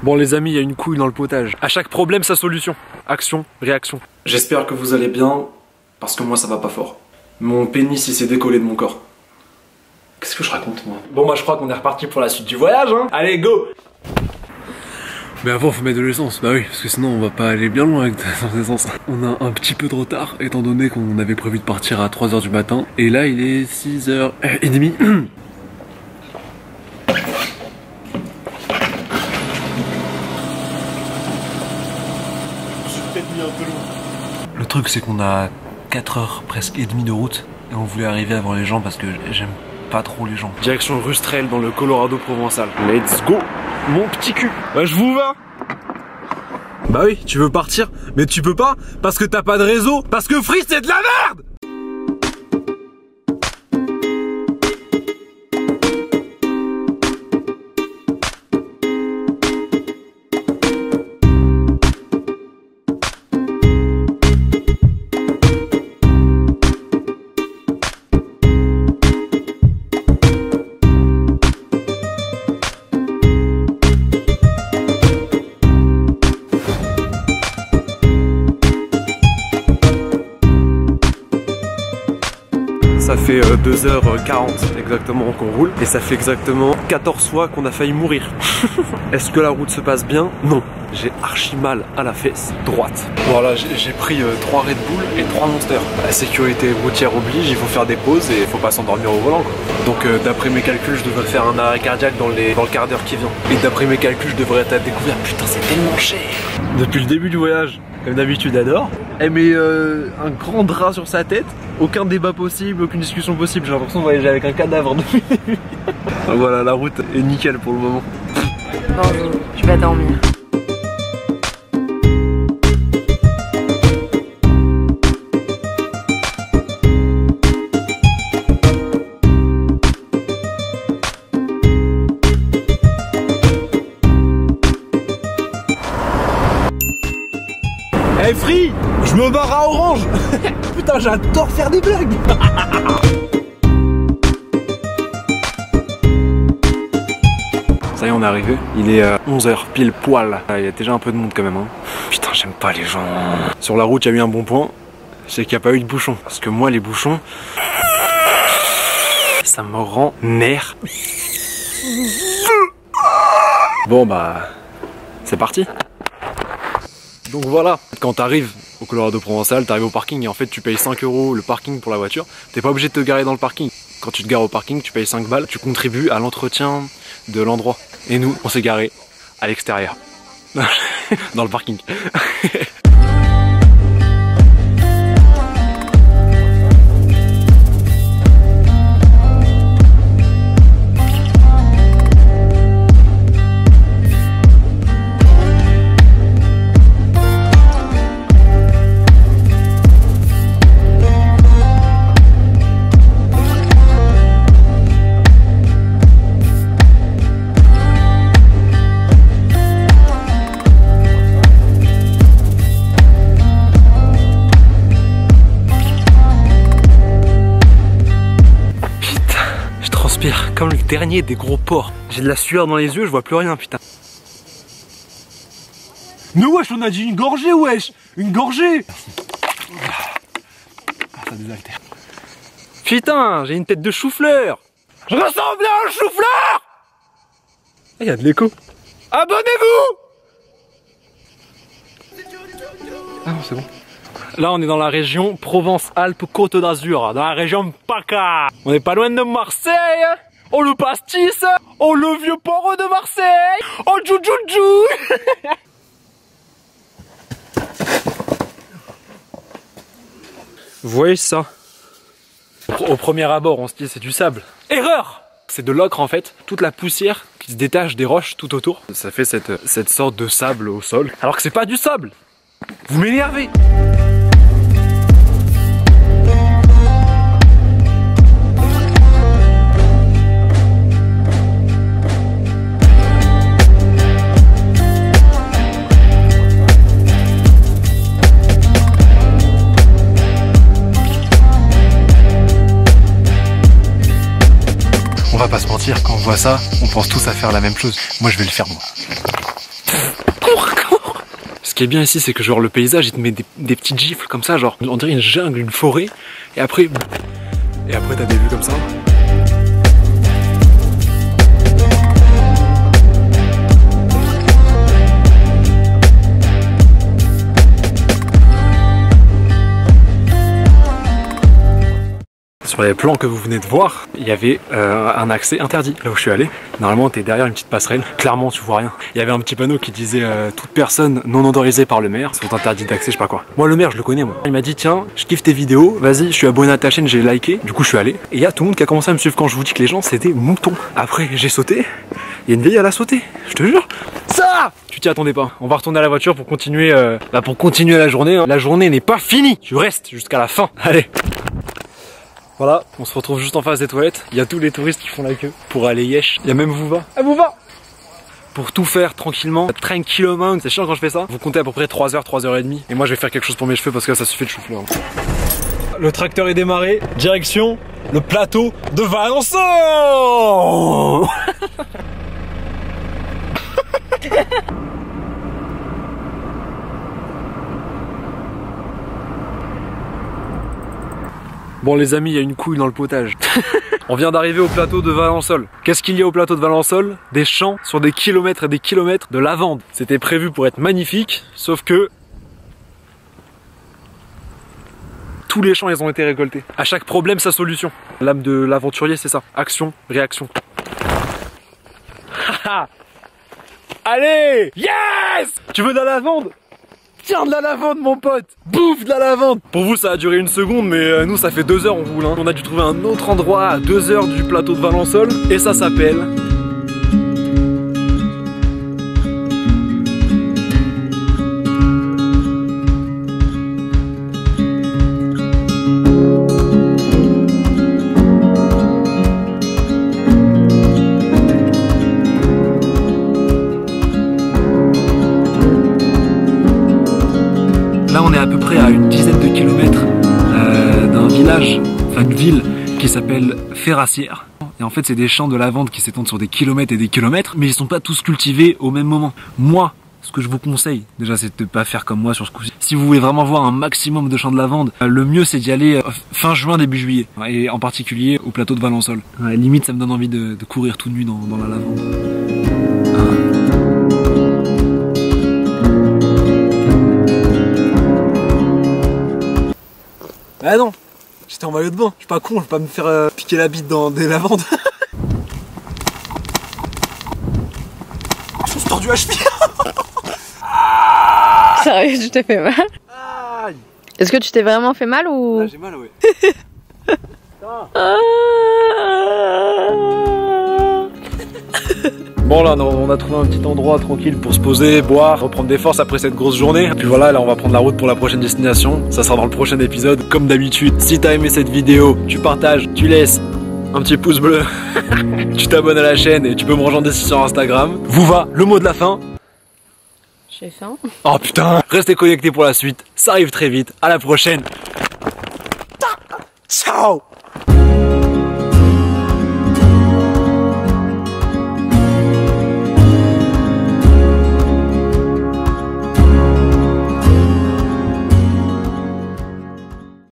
Bon les amis, il y a une couille dans le potage. À chaque problème, sa solution. Action, réaction. J'espère que vous allez bien, parce que moi ça va pas fort. Mon pénis il s'est décollé de mon corps. Qu'est-ce que je raconte moi? Bon bah je crois qu'on est reparti pour la suite du voyage hein. Allez go! Mais avant faut mettre de l'essence, bah oui, parce que sinon on va pas aller bien loin avec l'essence. On a un petit peu de retard, étant donné qu'on avait prévu de partir à 3h du matin. Et là il est 6h30. Le truc c'est qu'on a 4h presque et demie de route et on voulait arriver avant les gens parce que j'aime pas trop les gens. Direction Rustrel dans le Colorado provençal. Let's go mon petit cul. Bah je vous va. Bah oui, tu veux partir mais tu peux pas parce que t'as pas de réseau, parce que Free c'est de la merde. Ça fait 2h40 exactement qu'on roule et ça fait exactement 14 fois qu'on a failli mourir. Est-ce que la route se passe bien? Non. J'ai archi mal à la fesse droite. Voilà, j'ai pris 3 Red Bull et 3 Monster. La sécurité routière oblige, il faut faire des pauses et il faut pas s'endormir au volant quoi. Donc d'après mes calculs, je devrais faire un arrêt cardiaque dans le quart d'heure qui vient. Et d'après mes calculs, je devrais être à découvert. Putain, c'est tellement cher. Depuis le début du voyage, comme d'habitude, adore. Elle met un grand drap sur sa tête. Aucun débat possible, aucune discussion possible. J'ai l'impression de voyager avec un cadavre depuis le début. Voilà, la route est nickel pour le moment. Bonjour, je vais dormir. Hey Free, je me barre à Orange. Putain, j'adore faire des blagues. Ça y est, on est arrivé. Il est 11h pile poil. Il y a déjà un peu de monde quand même hein. Putain, j'aime pas les gens. Sur la route, il y a eu un bon point, c'est qu'il n'y a pas eu de bouchons. Parce que moi, les bouchons, ça me rend nerf. Bon bah, c'est parti. Donc voilà, quand t'arrives au Colorado provençal, t'arrives au parking et en fait tu payes 5 € le parking pour la voiture. T'es pas obligé de te garer dans le parking. Quand tu te gares au parking, tu payes 5 balles, tu contribues à l'entretien de l'endroit. Et nous, on s'est garé à l'extérieur. Dans le parking. Comme le dernier des gros porcs. J'ai de la sueur dans les yeux, je vois plus rien putain. Mais wesh, on a dit une gorgée wesh. Une gorgée. Ça désaltère. Putain, j'ai une tête de chou-fleur. Je ressemble à un chou-fleur. Il y a de l'écho. Abonnez-vous. Ah non c'est bon. Là on est dans la région Provence-Alpes-Côte d'Azur, dans la région PACA. On n'est pas loin de Marseille. Oh le pastis. Oh le vieux port de Marseille. Oh djou. Vous voyez ça? Au premier abord on se dit c'est du sable. Erreur. C'est de l'ocre en fait. Toute la poussière qui se détache des roches tout autour. Ça fait cette sorte de sable au sol. Alors que c'est pas du sable. Vous m'énervez. On va pas se mentir, quand on voit ça, on pense tous à faire la même chose. Moi je vais le faire moi. Ce qui est bien ici, c'est que genre le paysage, il te met des petites gifles comme ça, genre on dirait une jungle, une forêt, et après t'as des vues comme ça. Sur les plans que vous venez de voir, il y avait un accès interdit là où je suis allé. Normalement t'es derrière une petite passerelle, clairement tu vois rien. Il y avait un petit panneau qui disait toute personne non autorisée par le maire sont interdits d'accès, je sais pas quoi. Moi le maire je le connais moi. Il m'a dit tiens je kiffe tes vidéos, vas-y je suis abonné à ta chaîne, j'ai liké. Du coup je suis allé et il y a tout le monde qui a commencé à me suivre quand je vous dis que les gens c'est des moutons. Après j'ai sauté, il y a une vieille elle a sauté, je te jure. Ça tu t'y attendais pas. On va retourner à la voiture pour continuer la journée. Hein. La journée n'est pas finie, tu restes jusqu'à la fin. Allez. Voilà, on se retrouve juste en face des toilettes. Il y a tous les touristes qui font la queue pour aller yesh. Il y a même Vuva. Ah Vuva! Pour tout faire tranquillement, tranquillement, c'est chiant quand je fais ça. Vous comptez à peu près 3h, 3h30. Et moi je vais faire quelque chose pour mes cheveux parce que là ça suffit de chou-fleur. Le tracteur est démarré, direction le plateau de Valençon. Bon les amis, il y a une couille dans le potage. On vient d'arriver au plateau de Valençol. Qu'est-ce qu'il y a au plateau de Valençol? Des champs sur des kilomètres et des kilomètres de lavande. C'était prévu pour être magnifique, sauf que tous les champs ils ont été récoltés. À chaque problème sa solution. L'âme de l'aventurier c'est ça. Action, réaction. Allez, yes! Tu veux de la lavande? Tiens de la lavande mon pote. Bouffe de la lavande. Pour vous ça a duré une seconde mais nous ça fait 2 heures on roule hein. On a dû trouver un autre endroit à 2 heures du plateau de Valençol. Et ça s'appelle là on est à peu près à une dizaine de kilomètres d'un village, enfin une ville qui s'appelle Ferrassières. Et en fait c'est des champs de lavande qui s'étendent sur des kilomètres et des kilomètres, mais ils sont pas tous cultivés au même moment. Moi, ce que je vous conseille, déjà c'est de pas faire comme moi sur ce coup-ci. Si vous voulez vraiment voir un maximum de champs de lavande, le mieux c'est d'y aller fin juin, début juillet. Et en particulier au plateau de Valençol. Limite ça me donne envie de courir tout nu dans la lavande. Ah non, j'étais en maillot de bain, je suis pas con, je vais pas me faire piquer la bite dans des lavandes. Je me suis tordu à cheville. Sérieux, tu t'es fait mal? Aïe. Est-ce que tu t'es vraiment fait mal ou... Là j'ai mal ouais. Bon là on a trouvé un petit endroit tranquille pour se poser, boire, reprendre des forces après cette grosse journée. Et puis voilà, là on va prendre la route pour la prochaine destination. Ça sera dans le prochain épisode. Comme d'habitude, si t'as aimé cette vidéo, tu partages, tu laisses un petit pouce bleu, tu t'abonnes à la chaîne et tu peux me rejoindre ici sur Instagram. Vuva, le mot de la fin. J'ai faim. Oh putain, restez connectés pour la suite. Ça arrive très vite. À la prochaine. Ciao.